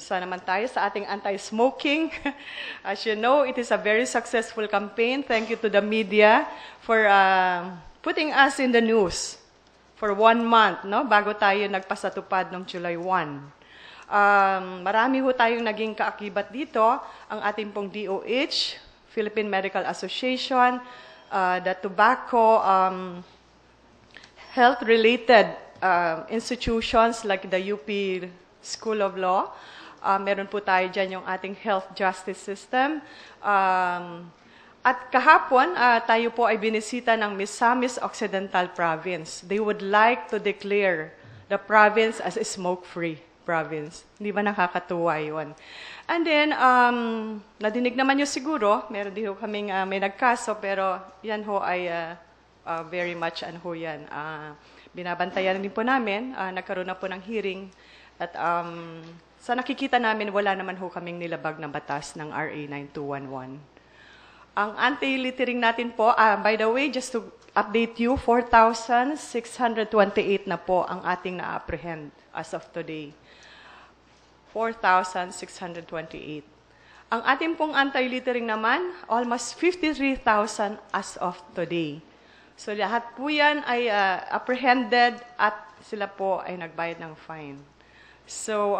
Sana naman tayo sa ating anti-smoking. As you know, it is a very successful campaign. Thank you to the media for putting us in the news for 1 month, no? Bago tayo nagpasatupad ng July 1. Marami ho tayong naging kaakibat dito. Ang ating pong DOH, Philippine Medical Association, the tobacco health-related institutions like the UP School of Law. Meron po tayo dyan yung ating health justice system. At kahapon, tayo po ay binisita ng Misamis Occidental Province. They would like to declare the province as a smoke-free province. Hindi ba nakakatuwa yun? And then, nadinig naman nyo siguro, meron din ho kaming may nagkaso, pero yan ho ay very much ano ho yan. Binabantayan din po namin, nagkaroon na po ng hearing, at sa nakikita namin, wala naman ho kaming nilabag na batas ng RA 9211. Ang anti-littering natin po, by the way, just to update you, 4,628 na po ang ating na-apprehend as of today. 4,628. Ang ating pong anti-littering naman, almost 53,000 as of today. So lahat po yan ay apprehended at sila po ay nagbayad ng fine. So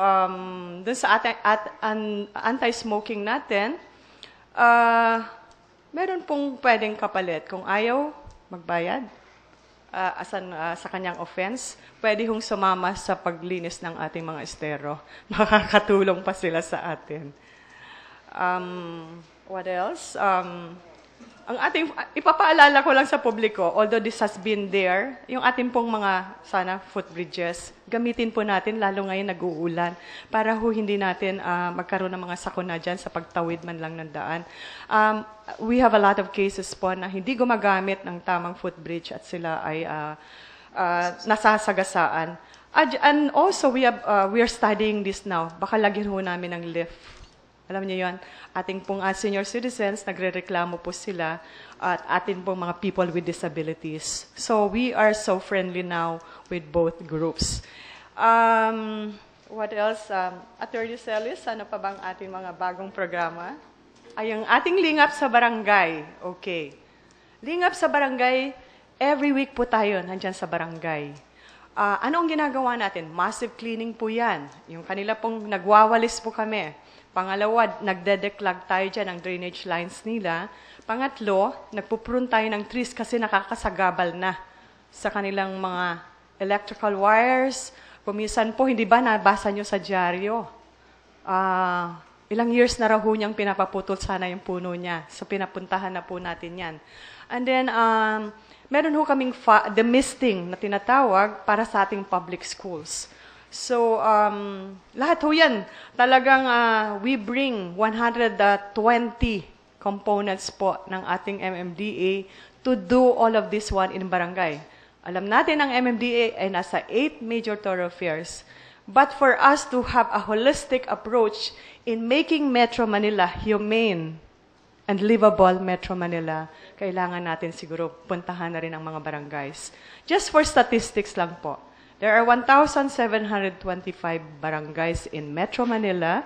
dun sa anti-smoking natin, meron pong pwedeng kapalit. Kung ayaw magbayad sa kanyang offense, pwede hong sumama sa paglinis ng ating mga estero. Makakatulong pa sila sa atin. What else? Ang ating, ipapaalala ko lang sa publiko, although this has been there, yung ating pong mga, sana, footbridges, gamitin po natin, lalo ngayon nag-uulan, para ho hindi natin magkaroon ng mga sakuna dyan sa pagtawid man lang ng daan. We have a lot of cases po na hindi gumagamit ng tamang footbridge at sila ay nasasagasaan. And also, we are studying this now. Baka lagyan ho namin ng lift. Alam niyo yon, ating pong senior citizens, nagre-reklamo po sila at ating pong mga people with disabilities. So we are so friendly now with both groups. What else? Attorney Celis, ano pa bang ating mga bagong programa? Ay, ang ating lingap sa barangay. Okay. Lingap sa barangay, every week po tayo nandyan sa barangay. Ano ang ginagawa natin? Massive cleaning po yan. Yung kanila pong nagwawalis po kami. Pangalawa, nagdedeklag tayo dyan ng drainage lines nila. Pangatlo, nagpuprune tayo ng trees kasi nakakasagabal na sa kanilang mga electrical wires. Kumisan po, hindi ba nabasa nyo sa dyaryo? Ilang years na raw ho niyang pinapaputol sana yung puno niya. So pinapuntahan na po natin yan. And then, meron ho kaming the misting na tinatawag para sa ating public schools. So, lahat ho yan. Talagang we bring 120 components po ng ating MMDA to do all of this one in barangay. Alam natin ang MMDA ay nasa 8 major thoroughfares. But for us to have a holistic approach in making Metro Manila humane and livable Metro Manila, kailangan natin siguro puntahan na rin ang mga barangays. Just for statistics lang po. There are 1,725 barangays in Metro Manila,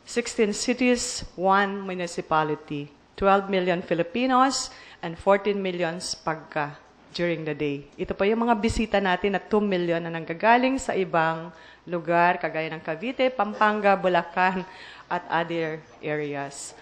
16 cities, 1 municipality, 12 million Filipinos, and 14 million pagka during the day. Ito pa yung mga bisita natin na 2 million na nanggagaling sa ibang lugar, kagaya ng Cavite, Pampanga, Bulacan, at other areas.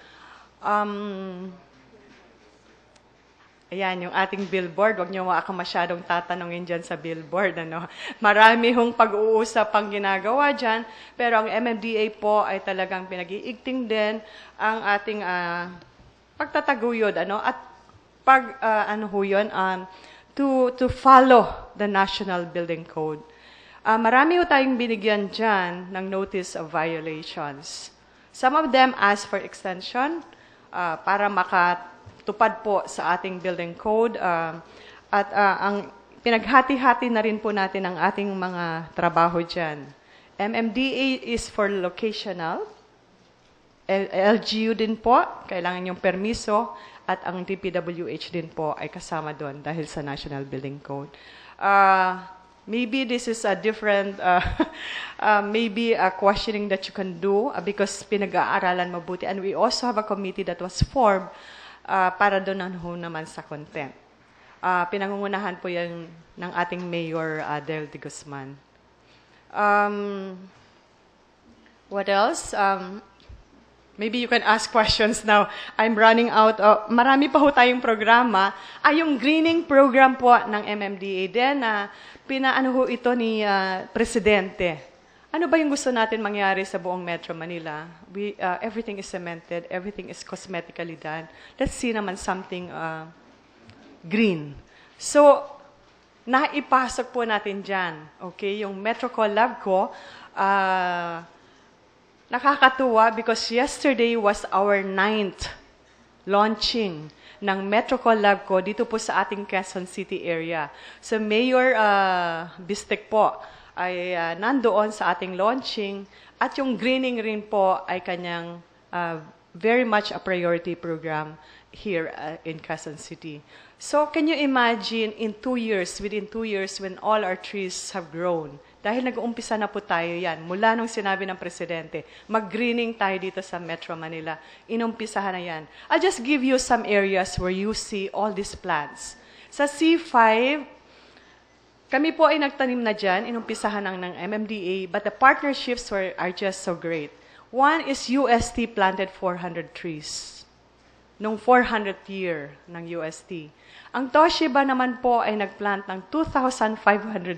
Ayan, yung ating billboard. Huwag niyo ako masyadong tatanungin dyan sa billboard. Ano? Marami hong pag-uusap ang ginagawa dyan, pero ang MMDA po ay talagang pinag-iigting din ang ating pagtataguyod. Ano? At to follow the National Building Code. Marami ho tayong binigyan dyan ng notice of violations. Some of them ask for extension para makatupad po sa ating building code. At ang pinaghati-hati na rin po natin ang ating mga trabaho dyan. MMDA is for locational. LGU din po, kailangan yung permiso. At ang DPWH din po ay kasama doon dahil sa National Building Code. maybe this is a different, maybe a questioning that you can do because pinag-aaralan mabuti. And we also have a committee that was formed para doon naman sa content. Pinangungunahan po yan ng ating Mayor Del de Guzman. What else? Maybe you can ask questions now. I'm running out. Marami pa ho tayong programa. Yung greening program po ng MMDA din, pinaano ho ito ni Presidente. Ano ba yung gusto natin mangyari sa buong Metro Manila? Everything is cemented, everything is cosmetically done. Let's see naman something green. So, naipasok po natin dyan. Okay? Yung Metrocol Lab ko, nakakatuwa because yesterday was our 9th launching ng Metrocol Lab ko dito po sa ating Quezon City area. So Mayor Bistek po ay nandoon sa ating launching at yung greening rin po ay kanyang very much a priority program here in Quezon City. So can you imagine within 2 years when all our trees have grown, dahil nag-uumpisa na po tayo yan, mula nung sinabi ng Presidente, mag-greening tayo dito sa Metro Manila. Inumpisahan na yan. I'll just give you some areas where you see all these plants. Sa C5, kami po ay nagtanim na dyan, inumpisahan ng MMDA, but the partnerships are just so great. One is UST planted 400 trees. Nung 400th year ng UST. Ang Toshiba naman po ay nagplant ng 2,500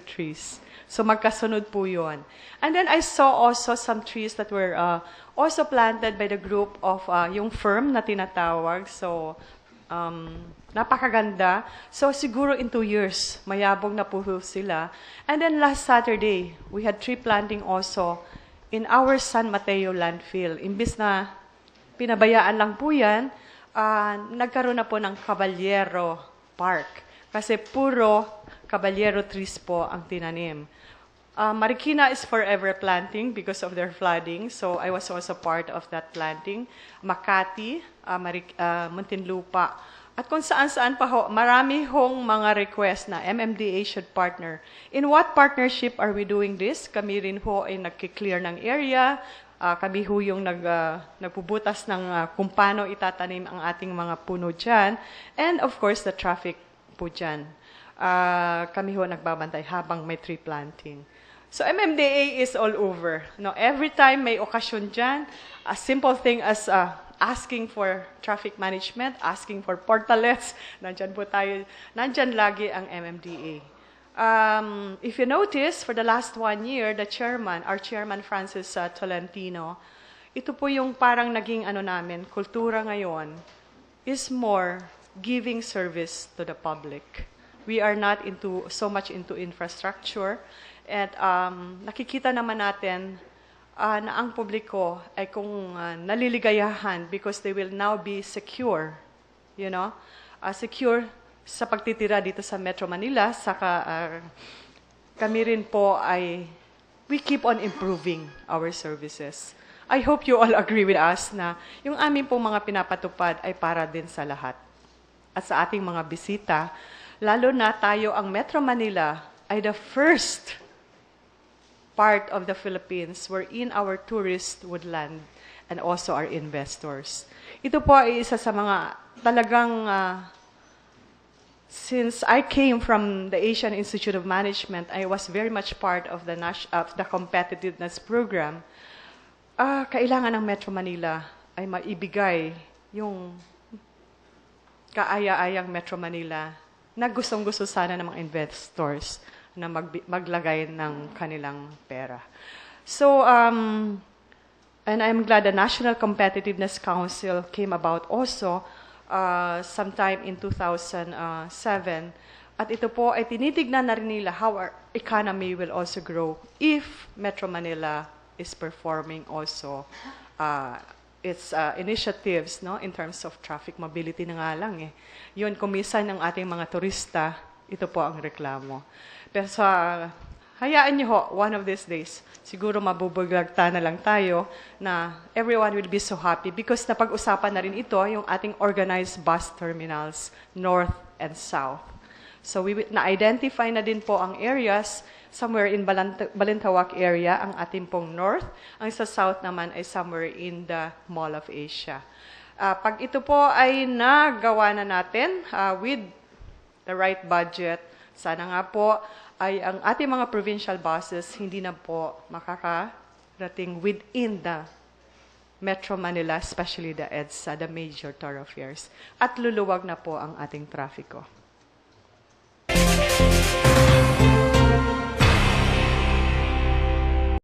trees. So magkasunod po yun. And then I saw also some trees that were also planted by the group of yung firm na tinatawag. So napakaganda. So siguro in 2 years, mayabong na po sila. And then last Saturday, we had tree planting also in our San Mateo landfill. Imbis na pinabayaan lang po yan, nagkaroon na po ng Caballero Park. Kasi puro Caballero trees po ang tinanim. Marikina is forever planting because of their flooding. So I was also part of that planting. Makati, Muntinlupa. At kung saan-saan pa ho, marami hong mga request na MMDA should partner. In what partnership are we doing this? Kami rin ho ay nagki-clear ng area. Kami ho yung nagpubutas ng kung paano itatanim ang ating mga puno dyan. And of course, the traffic po dyan. Kami ho nagbabantay habang may tree planting. So MMDA is all over. No, every time may okasyon dyan, a simple thing as asking for traffic management, asking for portalets, nandyan po tayo, nandyan lagi ang MMDA. If you notice, for the last 1 year, our chairman Francis Tolentino, ito po yung parang naging namin, kultura ngayon, is more giving service to the public. We are not so much into infrastructure. At nakikita naman natin na ang publiko ay kung naliligayahan because they will now be secure, secure sa pagtitira dito sa Metro Manila. Saka kami rin po we keep on improving our services. I hope you all agree with us na yung aming pong mga pinapatupad ay para din sa lahat. At sa ating mga bisita, lalo na tayo ang Metro Manila ay the first part of the Philippines wherein our tourists would land and also our investors. Ito po ay isa sa mga talagang, since I came from the Asian Institute of Management, I was very much part of the competitiveness program. Kailangan ng Metro Manila ay maibigay yung kaaya-ayang Metro Manila na gustong-gusto sana ng mga investors na maglagay ng kanilang pera. So, and I'm glad the National Competitiveness Council came about also sometime in 2007. At ito po ay tinitignan na rin nila how our economy will also grow if Metro Manila is performing also its initiatives in terms of traffic mobility na nga lang eh. Yun, kumisan ng ating mga turista, ito po ang reklamo. Pero hayaan niyo ho, one of these days, siguro mabubuglagta na lang tayo na everyone will be so happy because napag-usapan na rin ito yung ating organized bus terminals, north and south. So na-identify na din po ang areas, somewhere in Balintawak area, ang ating pong north. Ang sa south naman ay somewhere in the Mall of Asia. Pag ito po ay nagawa na natin with the right budget, sana nga po ay ang ating mga provincial buses hindi na po makakarating within the Metro Manila, especially the EDSA, the major thoroughfares. At luluwag na po ang ating trafiko.